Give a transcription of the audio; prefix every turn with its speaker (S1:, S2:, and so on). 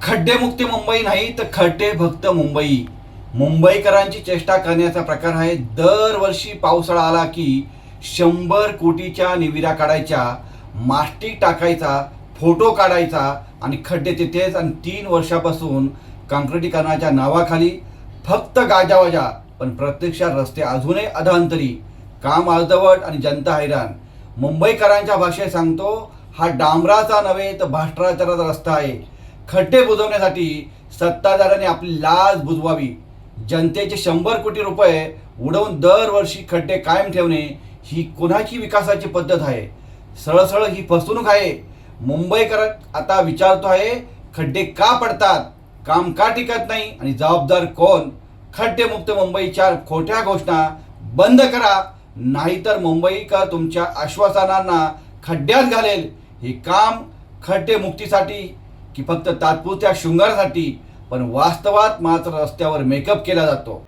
S1: खड्डेमुक्ती मुंबई नाही तर खड्डे फक्त मुंबई. मुंबईकरांची चेष्टा करण्याचा प्रकार आहे. दरवर्षी पावसाळा आला की 100 कोटीच्या निविदा काढायच्या, मास्टिक टाकायचा, फोटो काढायचा आणि खड्डे तिथेच. आणि 3 वर्षापासून काँक्रिटीकरणाच्या नावाखाली फक्त गाजावाजा, पण प्रत्यक्षात रस्ते अजूनही अधांतरी, काम अर्धवट आणि जनता हैराण. मुंबईकरांच्या भाषेत सांगतो, हा डांबराचा नव्हे तर भ्रष्टाचाराचा रस्ता आहे. खड्डे बुजवण्यासाठी सत्ताधाऱ्यांनी आपली लाज बुजवावी. जनतेचे 100 कोटी रुपये उडवून दरवर्षी खड्डे कायम ठेवणे ही कोणाची विकासाची पद्धत आहे? सरळ ही फसवणूक आहे. मुंबईकर आता विचारतो आहे, खड्डे का पडतात, काम का टिकत नाही आणि जबाबदार कोण? खड्डेमुक्त मुंबईच्या खोट्या घोषणा बंद करा, नाहीतर मुंबईकर तुमच्या आश्वासनांना खड्ड्यात घालेल. हे काम खड्डेमुक्तीसाठी की फक्त तात्पुरत्या शृंगारासाठी, पण वास्तवात मात्र रस्त्यावर मेकअप केला जातो.